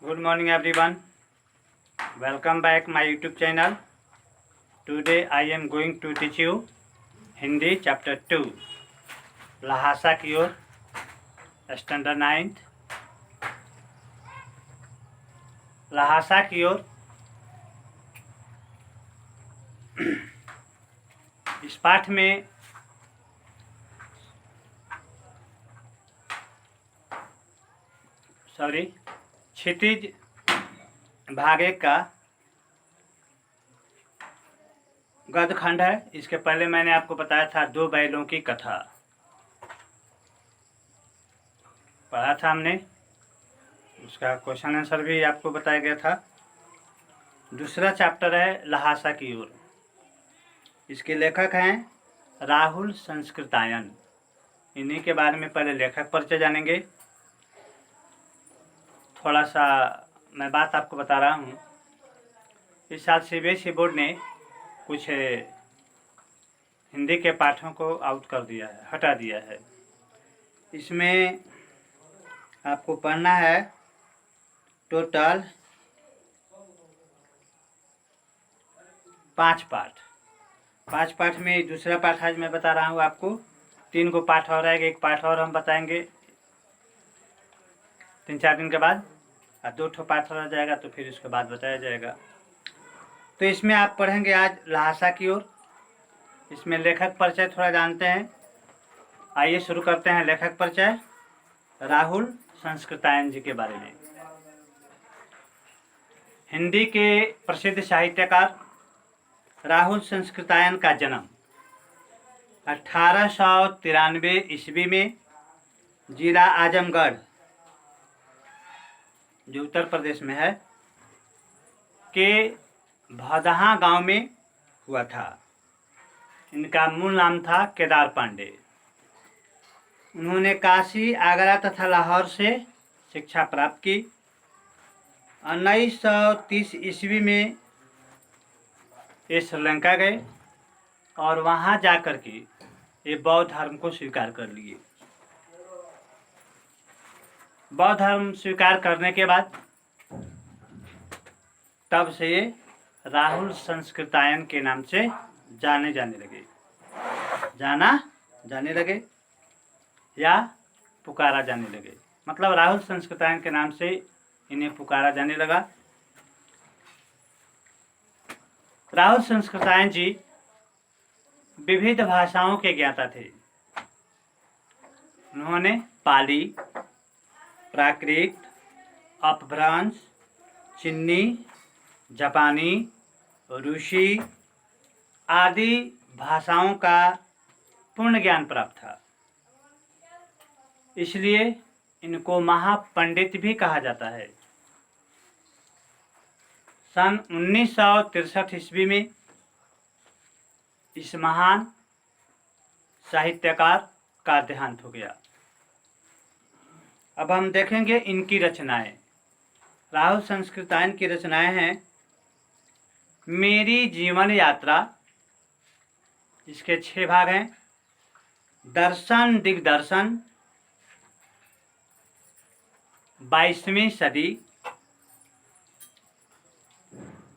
Good morning everyone. Welcome back my YouTube channel. Today I am going to teach you Hindi chapter 2 Lhasa की ओर standard 9th Lhasa की ओर। इस पाठ में क्षितिज भागे का गद्य खंड है। इसके पहले मैंने आपको बताया था दो बैलों की कथा पढ़ा था हमने, उसका क्वेश्चन आंसर भी आपको बताया गया था। दूसरा चैप्टर है लहासा की ओर। इसके लेखक हैं राहुल संस्कृतायन। इन्हीं के बारे में पहले लेखक परिचय जानेंगे। थोड़ा सा मैं बात आपको बता रहा हूँ। इस साल सीबीएसई बोर्ड ने कुछ हिंदी के पाठों को आउट कर दिया है, हटा दिया है। इसमें आपको पढ़ना है टोटल 5 पाठ में दूसरा पाठ आज मैं बता रहा हूँ आपको। 3 को पाठ और रहेगा, एक पाठ और हम बताएंगे 3-4 दिन के बाद, और 2 ठो पाठ रह जाएगा तो फिर उसके बाद बताया जाएगा। तो इसमें आप पढ़ेंगे आज लहासा की ओर। इसमें लेखक परिचय थोड़ा जानते हैं। आइए शुरू करते हैं। लेखक परिचय राहुल संस्कृतायन जी के बारे में। हिंदी के प्रसिद्ध साहित्यकार राहुल संस्कृतायन का जन्म 1893 ईस्वी में जिला आजमगढ़, जो उत्तर प्रदेश में है, के भदहा गांव में हुआ था। इनका मूल नाम था केदार पांडे। उन्होंने काशी, आगरा तथा लाहौर से शिक्षा प्राप्त की। 1930 ईस्वी में ये श्रीलंका गए और वहाँ जाकर के ये बौद्ध धर्म को स्वीकार कर लिए। बौद्ध धर्म स्वीकार करने के बाद तब से ये राहुल संस्कृतायन के नाम से जाने लगे या पुकारा जाने लगे। मतलब राहुल संस्कृतायन के नाम से इन्हें पुकारा जाने लगा। राहुल संस्कृतायन जी विविध भाषाओं के ज्ञाता थे। उन्होंने पाली, प्राकृत, अपभ्रंश, चीनी, जापानी, रूसी आदि भाषाओं का पूर्ण ज्ञान प्राप्त था। इसलिए इनको महापंडित भी कहा जाता है। सन 1963 ईस्वी में इस महान साहित्यकार का देहांत हो गया। अब हम देखेंगे इनकी रचनाएं। राहुल संस्कृतायन की रचनाएं हैं मेरी जीवन यात्रा, इसके 6 भाग हैं। दर्शन दिग्दर्शन, 22वीं सदी,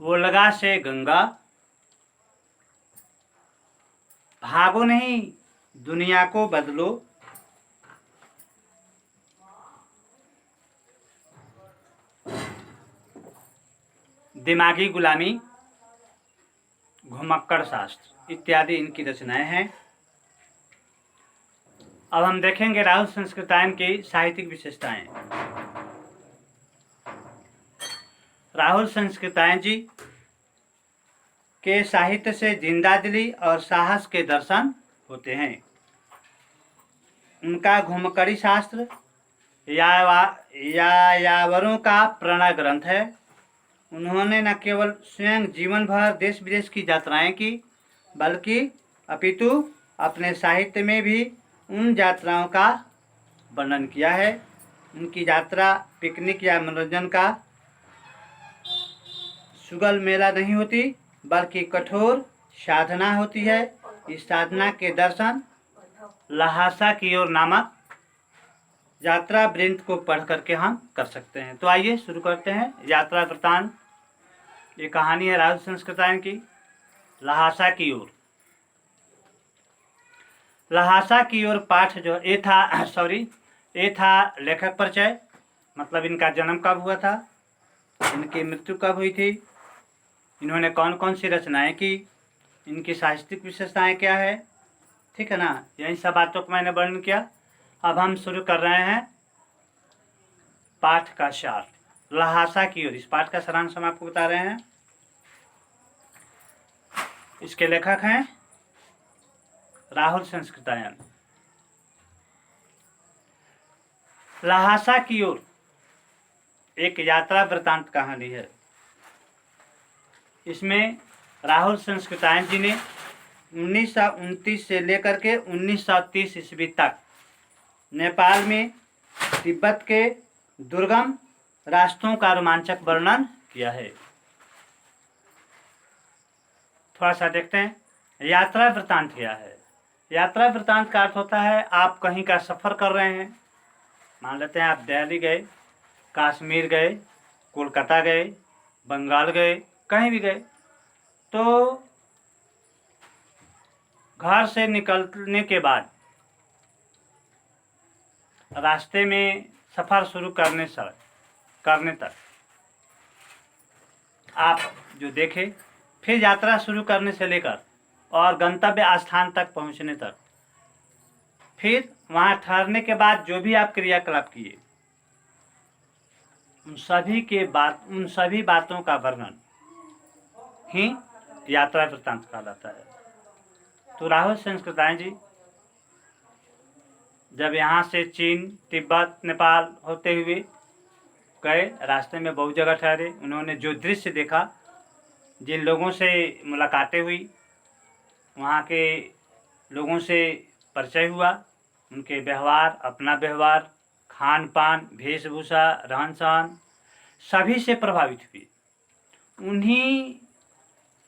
वोल्गा से गंगा, भागो नहीं दुनिया को बदलो, दिमागी गुलामी, घुमक्कड़ शास्त्र इत्यादि इनकी रचनाएं हैं। अब हम देखेंगे राहुल संस्कृतायन की साहित्यिक विशेषताएं। राहुल संस्कृतायन जी के साहित्य से जिंदादिली और साहस के दर्शन होते हैं। उनका घुमक्कड़ी शास्त्र यायावरों का प्रणय ग्रंथ है। उन्होंने न केवल स्वयं जीवन भर देश विदेश की यात्राएं की, बल्कि अपितु अपने साहित्य में भी उन यात्राओं का वर्णन किया है। उनकी यात्रा पिकनिक या मनोरंजन का सुगल मेला नहीं होती, बल्कि कठोर साधना होती है। इस साधना के दर्शन लहासा की ओर नामक यात्रा वृत्तांत को पढ़ करके हम कर सकते हैं। तो आइए शुरू करते हैं। यात्रा वृत्तांत, ये कहानी है राहुल संस्कृतायन की, लहासा की ओर। लहासा की ओर पाठ जो ये था ये था लेखक परिचय, मतलब इनका जन्म कब हुआ था, इनकी मृत्यु कब हुई थी, इन्होंने कौन कौन सी रचनाएं की, इनकी साहित्यिक विशेषताएं क्या है, ठीक है ना। यही सब बातों को मैंने वर्णन किया। अब हम शुरू कर रहे हैं पाठ का सार, लहासा की ओर। इस पाठ का सारांश हम आपको बता रहे हैं। इसके लेखक हैं राहुल संस्कृतायन। लहासा की ओर एक यात्रा वृत्तांत कहानी है। इसमें राहुल संस्कृतायन जी ने 1929 से लेकर के 1930 ईस्वी तक नेपाल में तिब्बत के दुर्गम रास्तों का रोमांचक वर्णन किया है। थोड़ा सा देखते हैं यात्रा वृत्तांत क्या है। यात्रा वृत्तांत का अर्थ होता है आप कहीं का सफ़र कर रहे हैं। मान लेते हैं आप दिल्ली गए, कश्मीर गए, कोलकाता गए, बंगाल गए, कहीं भी गए, तो घर से निकलने के बाद रास्ते में सफ़र शुरू करने तक आप जो देखें, फिर यात्रा शुरू करने से लेकर और गंतव्य स्थान तक पहुंचने तक, फिर वहां ठहरने के बाद जो भी आप क्रियाकलाप किए, उन सभी बातों का वर्णन ही यात्रा वृत्तांत कहलाता है। तो राहुल संस्कृतायन जी जब यहाँ से चीन, तिब्बत, नेपाल होते हुए गए, रास्ते में बहुत जगह ठहरे, उन्होंने जो दृश्य देखा, जिन लोगों से मुलाकातें हुई, वहाँ के लोगों से परिचय हुआ, उनके व्यवहार, अपना व्यवहार, खान पान, वेशभूषा, रहन सहन, सभी से प्रभावित हुई। उन्हीं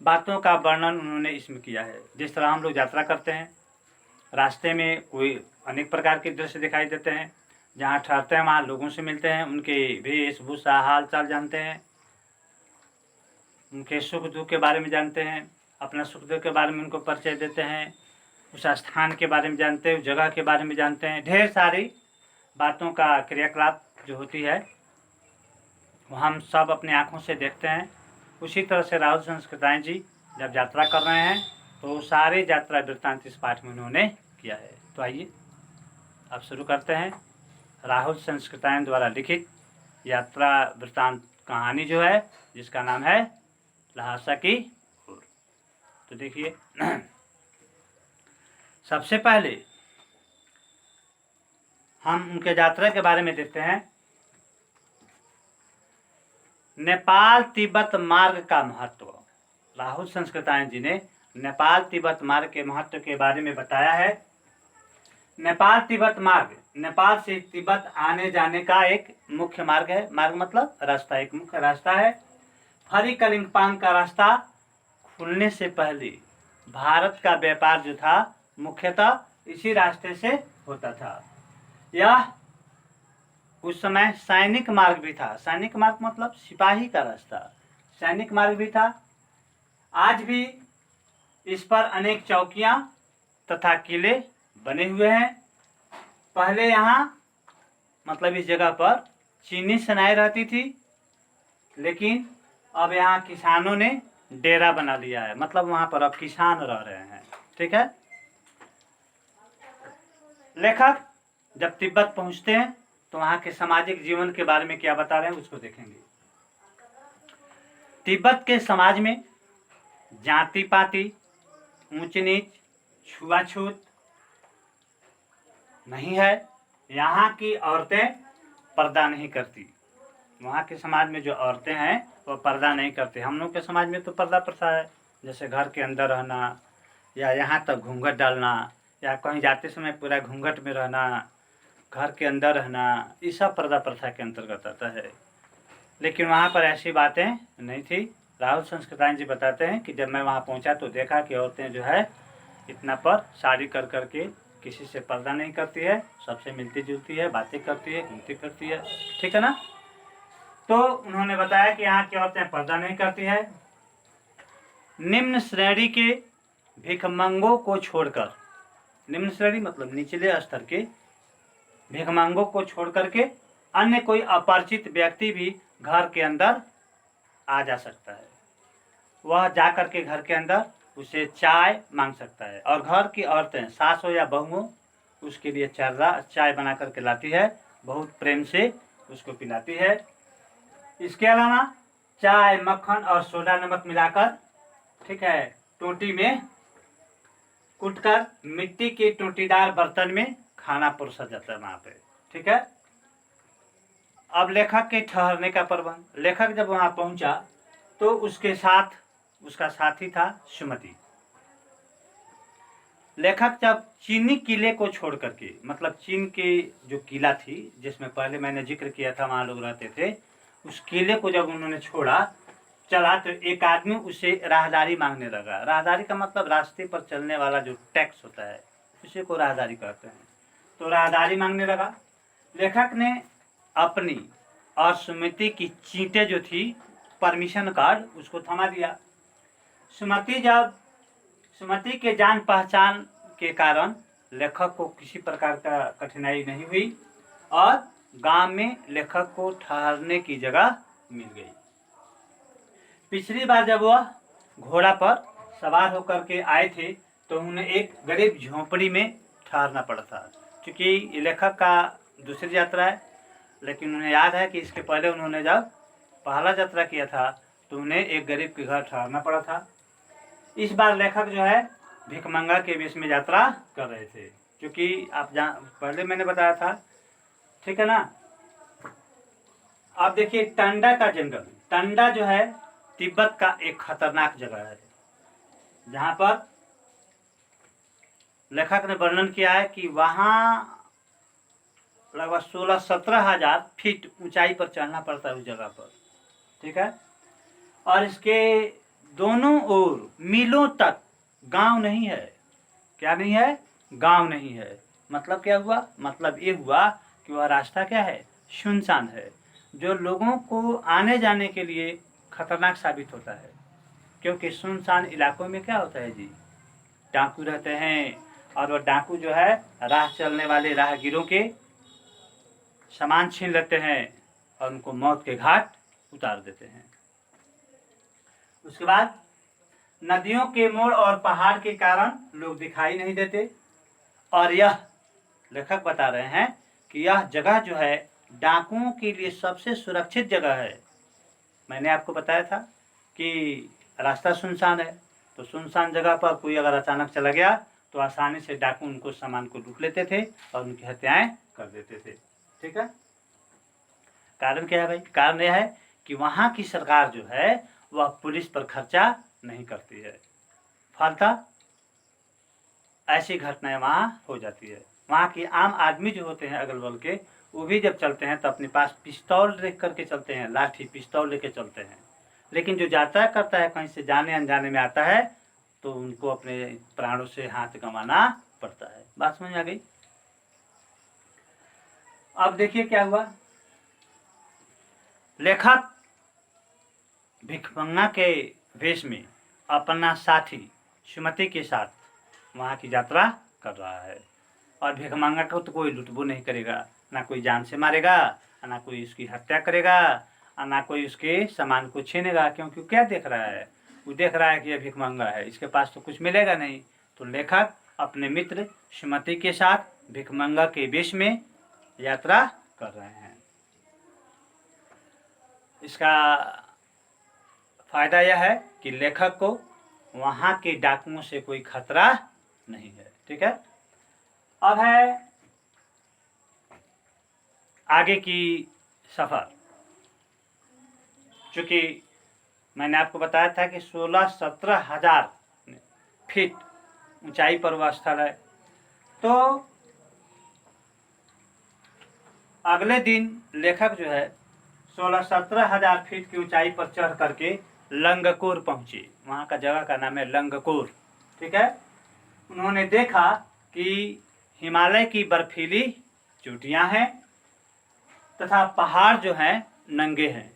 बातों का वर्णन उन्होंने इसमें किया है। जिस तरह हम लोग यात्रा करते हैं, रास्ते में कोई अनेक प्रकार के दृश्य दिखाई देते हैं, जहाँ ठहरते हैं वहाँ लोगों से मिलते हैं, उनके वेशभूषा, हाल चाल जानते हैं, उनके सुख दुख के बारे में जानते हैं, अपना सुख दुख के बारे में उनको परिचय देते हैं, उस स्थान के बारे में जानते हैं, उस जगह के बारे में जानते हैं। ढेर सारी बातों का क्रियाकलाप जो होती है वो हम सब अपनी आँखों से देखते हैं। उसी तरह से राहुल संस्कृतायन जी जब यात्रा कर रहे हैं तो सारे यात्रा वृत्तांत इस पाठ में उन्होंने किया है। तो आइए अब शुरू करते हैं राहुल संस्कृतायन द्वारा लिखित यात्रा वृत्तांत कहानी जो है, जिसका नाम है लहासा की ओर। तो देखिए सबसे पहले हम उनके यात्रा के बारे में देखते हैं। नेपाल तिब्बत मार्ग का महत्व। राहुल संस्कृतायन जी ने नेपाल तिब्बत मार्ग के महत्व के बारे में बताया है। नेपाल तिब्बत मार्ग नेपाल से तिब्बत आने जाने का एक मुख्य मार्ग है। मार्ग मतलब रास्ता, एक मुख्य रास्ता है। फरी कलिंगपांग का रास्ता खुलने से पहले भारत का व्यापार जो था मुख्यतः इसी रास्ते से होता था। यह उस समय सैनिक मार्ग भी था। सैनिक मार्ग मतलब सिपाही का रास्ता, सैनिक मार्ग भी था। आज भी इस पर अनेक चौकियां तथा किले बने हुए हैं। पहले यहाँ मतलब इस जगह पर चीनी सेनाएं रहती थी, लेकिन अब यहाँ किसानों ने डेरा बना लिया है, मतलब वहाँ पर अब किसान रह रहे हैं। ठीक है। लेखक जब तिब्बत पहुँचते हैं तो वहाँ के सामाजिक जीवन के बारे में क्या बता रहे हैं उसको देखेंगे। तिब्बत के समाज में जाति पाति, ऊंच नीच, छुआछूत नहीं है। यहाँ की औरतें पर्दा नहीं करती। वहाँ के समाज में जो औरतें हैं वो पर्दा नहीं करती। हम लोग के समाज में तो पर्दा प्रथा है, जैसे घर के अंदर रहना या यहाँ तक घूंघट डालना या कहीं जाते समय पूरा घूंघट में रहना, घर के अंदर रहना, ये सब पर्दा प्रथा के अंतर्गत आता है। लेकिन वहाँ पर ऐसी बातें नहीं थी। राहुल संस्कृतायन जी बताते हैं कि जब मैं वहाँ पहुँचा तो देखा कि औरतें जो है इतना पर साड़ी कर करके किसी से पर्दा नहीं करती है, सबसे मिलती जुलती है, बातें करती है, घूमती फिरती है, ठीक है ना। तो उन्होंने बताया कि यहाँ की औरतें पर्दा नहीं करती है। निम्न श्रेणी के भिखमंगों को छोड़कर, निम्न श्रेणी मतलब निचले स्तर के भिखमंगों को छोड़ करके अन्य कोई अपरिचित व्यक्ति भी घर के अंदर आ जा सकता है। वह जा करके घर के अंदर उसे चाय मांग सकता है, और घर की औरतें, सास हो या बहू हो, उसके लिए चाय बना करके लाती है, बहुत प्रेम से उसको पिलाती है। इसके अलावा चाय, मक्खन और सोडा नमक मिलाकर, ठीक है, टोटी में कूटकर मिट्टी के टोटीदार बर्तन में खाना परोसा जाता है वहाँ पे, ठीक है। अब लेखक के ठहरने का प्रबंध, लेखक जब वहाँ पहुंचा तो उसके साथ उसका साथी था सुमति। लेखक जब चीनी किले को छोड़ करके, मतलब चीन की जो किला थी जिसमें पहले मैंने जिक्र किया था वहाँ लोग रहते थे, उस किले को जब उन्होंने छोड़ा, चला, तो एक आदमी उसे राहदारी मांगने लगा। राहदारी का मतलब रास्ते पर चलने वाला जो टैक्स होता है, उसी को राहदारी कहते हैं। तो राहदारी मांगने लगा। लेखक ने अपनी और सुमति की चींटें जो थी, परमिशन कार्ड, उसको थमा दिया। सुमति के जान पहचान के कारण लेखक को किसी प्रकार का कठिनाई नहीं हुई और गांव में लेखक को ठहरने की जगह मिल गई। पिछली बार जब वह घोड़ा पर सवार होकर के आए थे तो उन्हें एक गरीब झोंपड़ी में ठहरना पड़ा था, क्योंकि लेखक का दूसरी यात्रा है। लेकिन उन्हें याद है कि इसके पहले उन्होंने जब पहला यात्रा किया था तो उन्हें एक गरीब के घर ठहरना पड़ा था। इस बार लेखक जो है भिखमंगा के वेश में यात्रा कर रहे थे, क्योंकि आप पहले मैंने बताया था, ठीक है ना। आप देखिए टंडा का जंगल, टंडा जो है तिब्बत का एक खतरनाक जगह है, जहां पर लेखक ने वर्णन किया है कि वहां लगभग 16-17 हजार फीट ऊंचाई पर चढ़ना पड़ता है उस जगह पर, ठीक है। और इसके दोनों ओर मीलों तक गांव नहीं है। क्या नहीं है? गांव नहीं है। मतलब क्या हुआ? मतलब ये हुआ कि वह रास्ता क्या है? सुनसान है, जो लोगों को आने जाने के लिए खतरनाक साबित होता है। क्योंकि सुनसान इलाकों में क्या होता है जी? डाकू रहते हैं, और वह डाकू जो है राह चलने वाले राहगीरों के सामान छीन लेते हैं और उनको मौत के घाट उतार देते हैं। उसके बाद नदियों के मोड़ और पहाड़ के कारण लोग दिखाई नहीं देते, और यह लेखक बता रहे हैं कि यह जगह जो है डाकुओं के लिए सबसे सुरक्षित जगह है। मैंने आपको बताया था कि रास्ता सुनसान है, तो सुनसान जगह पर कोई अगर अचानक चला गया तो आसानी से डाकू उनको सामान को लूट लेते थे और उनकी हत्याएं कर देते थे, ठीक है। कारण क्या है भाई? कारण यह है कि वहाँ की सरकार जो है वह पुलिस पर खर्चा नहीं करती है, फलतः ऐसी घटनाएं वहाँ हो जाती है। वहाँ के आम आदमी जो होते हैं अगल बगल के, वो भी जब चलते हैं तो अपने पास पिस्तौल रख करके चलते हैं, लाठी पिस्तौल लेके चलते हैं। लेकिन जो यात्रा करता है, कहीं से जाने अनजाने में आता है, तो उनको अपने प्राणों से हाथ गंवाना पड़ता है। बात समझ आ गई? अब देखिए क्या हुआ। लेखक भिखमंगा के वेश में अपना साथी सुमति के साथ वहाँ की यात्रा कर रहा है, और भिखमंगा को तो कोई लुटबो नहीं करेगा, ना कोई जान से मारेगा, ना कोई उसकी हत्या करेगा, ना कोई उसके सामान को छीनेगा। क्योंकि क्या देख रहा है? वो देख रहा है कि यह भिखमंगा है, इसके पास तो कुछ मिलेगा नहीं। तो लेखक अपने मित्र सुमति के साथ भिखमंगा के वेश में यात्रा कर रहे हैं। इसका फायदा यह है कि लेखक को वहाँ के डाकुओं से कोई खतरा नहीं है, ठीक है। अब है आगे की सफर। चूँकि मैंने आपको बताया था कि 16-17 हजार फीट ऊंचाई पर वह स्थल है, तो अगले दिन लेखक जो है 16-17 हजार फीट की ऊंचाई पर चढ़ करके लंगकोर पहुंचे। वहाँ का जगह का नाम है लंगकोर, ठीक है। उन्होंने देखा कि हिमालय की बर्फीली चोटियां हैं तथा पहाड़ जो हैं नंगे हैं।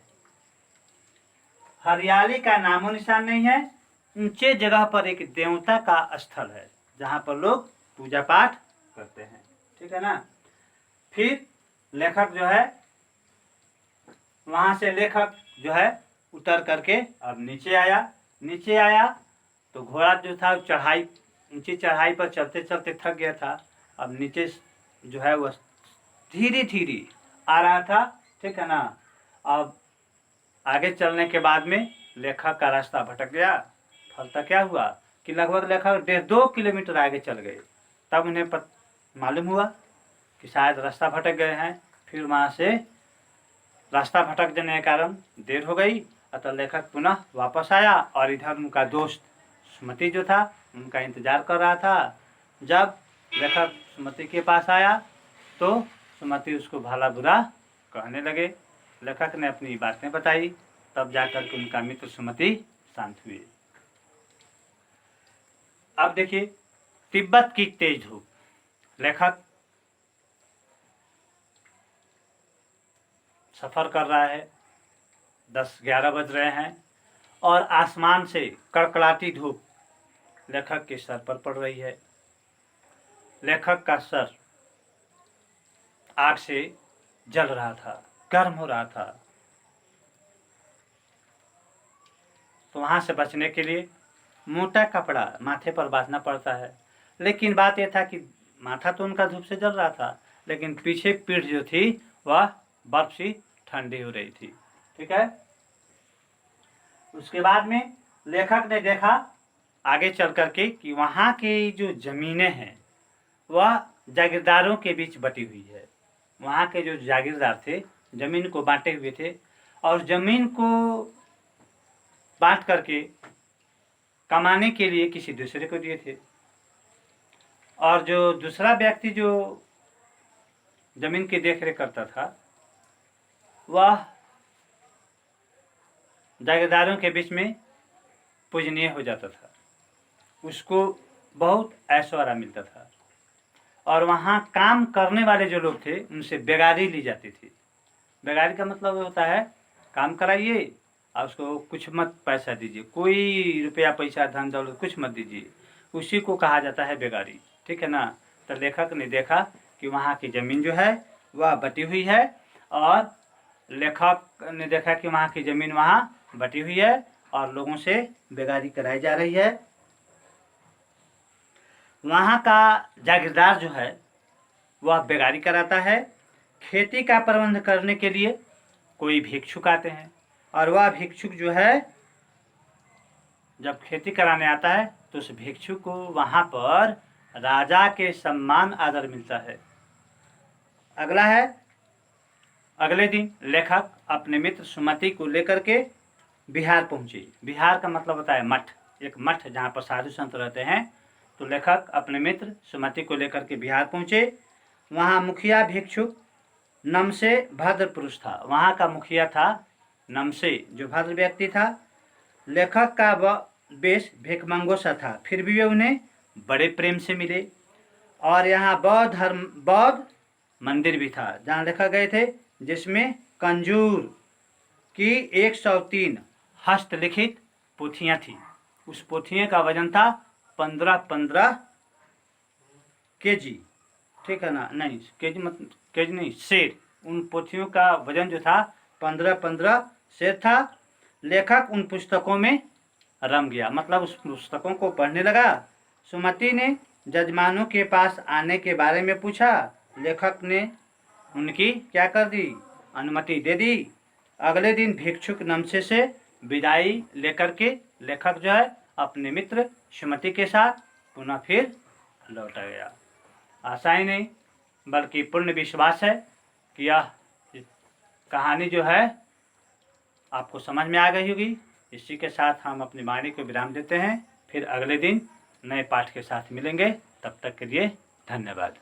हरियाली का नामो निशान नहीं है। ऊंचे जगह पर एक देवता का स्थल है जहां पर लोग पूजा पाठ करते हैं। ठीक है ना। फिर लेखक जो है वहां से लेखक जो है उतर करके अब नीचे आया तो घोड़ा जो था चढ़ाई ऊंची चढ़ाई पर चलते चलते थक गया था। अब नीचे जो है वह धीरे धीरे आ रहा था। ठीक है ना। अब आगे चलने के बाद में लेखक का रास्ता भटक गया। फलता क्या हुआ कि लगभग लेखक 1.5-2 किलोमीटर आगे चल गए। तब उन्हें मालूम हुआ कि शायद रास्ता भटक गए हैं। फिर वहाँ से रास्ता भटक जाने के कारण देर हो गई। अतः लेखक पुनः वापस आया और इधर उनका दोस्त सुमति जो था उनका इंतजार कर रहा था। जब लेखक सुमति के पास आया तो सुमति उसको भला बुरा कहने लगे। लेखक ने अपनी बातें बताई। तब जाकर के उनका मित्र सुमति शांत हुए। अब देखिए तिब्बत की तेज धूप। लेखक सफर कर रहा है। 10-11 बज रहे हैं और आसमान से कड़कड़ाती धूप लेखक के सर पर पड़ रही है। लेखक का सर आग से जल रहा था, गर्म हो रहा था। तो वहां से बचने के लिए मोटा कपड़ा माथे पर बांधना पड़ता है। लेकिन बात यह था कि माथा तो उनका धूप से जल रहा था, लेकिन पीछे पीठ जो थी वह बर्फ सी ठंडी हो रही थी। ठीक है। उसके बाद में लेखक ने देखा आगे चल करके कि वहां की जो जमीनें हैं वह जागीरदारों के बीच बटी हुई है। वहां के जो जागीरदार थे जमीन को बांटे हुए थे और जमीन को बांट करके कमाने के लिए किसी दूसरे को दिए थे। और जो दूसरा व्यक्ति जो जमीन की देखरेख करता था वह जागीरदारों के बीच में पूजनीय हो जाता था। उसको बहुत ऐश्वर्य मिलता था और वहाँ काम करने वाले जो लोग थे उनसे बेगारी ली जाती थी। बेगारी का मतलब होता है काम कराइए और उसको कुछ मत पैसा दीजिए, कोई रुपया पैसा धन दौलत कुछ मत दीजिए, उसी को कहा जाता है बेगारी। ठीक है ना। तो लेखक ने देखा कि वहाँ की ज़मीन जो है वह बटी हुई है और लेखक ने देखा कि वहाँ की ज़मीन वहाँ बटी हुई है और लोगों से बेगारी कराई जा रही है। वहाँ का जागीरदार जो है वह बेगारी कराता है। खेती का प्रबंध करने के लिए कोई भिक्षुक आते हैं और वह भिक्षुक जो है जब खेती कराने आता है तो उस भिक्षुक को वहाँ पर राजा के सम्मान आदर मिलता है। अगला है अगले दिन लेखक अपने मित्र सुमति को लेकर के बिहार पहुँचे। बिहार का मतलब होता है मठ, एक मठ जहाँ पर साधु संत रहते हैं। तो लेखक अपने मित्र सुमति को लेकर के बिहार पहुँचे। वहाँ मुखिया भिक्षुक नमसे भद्र पुरुष था। वहाँ का मुखिया था नमसे जो भद्र व्यक्ति था। लेखक का वेश भिखमंगों सा था, फिर भी वे उन्हें बड़े प्रेम से मिले। और यहाँ बौद्ध मंदिर भी था जहाँ लेखक गए थे, जिसमें कंजूर की 103 हस्तलिखित पोथियाँ थी। उस पोथियों का वजन था 15-15 केजी। ठीक है ना। नहीं केजी मत केजी नहीं शेर। उन पोथियों का वजन जो था 15-15 शेर था। लेखक उन पुस्तकों में रम गया, मतलब उस पुस्तकों को पढ़ने लगा। सुमति ने जजमानों के पास आने के बारे में पूछा। लेखक ने उनकी क्या कर दी, अनुमति दे दी। अगले दिन भिक्षुक नमसे से विदाई लेकर के लेखक जो है अपने मित्र सुमति के साथ पुनः फिर लौट गया। आशा ही नहीं बल्कि पूर्ण विश्वास है कि यह कहानी जो है आपको समझ में आ गई होगी। इसी के साथ हम अपनी वाणी को विराम देते हैं। फिर अगले दिन नए पाठ के साथ मिलेंगे। तब तक के लिए धन्यवाद।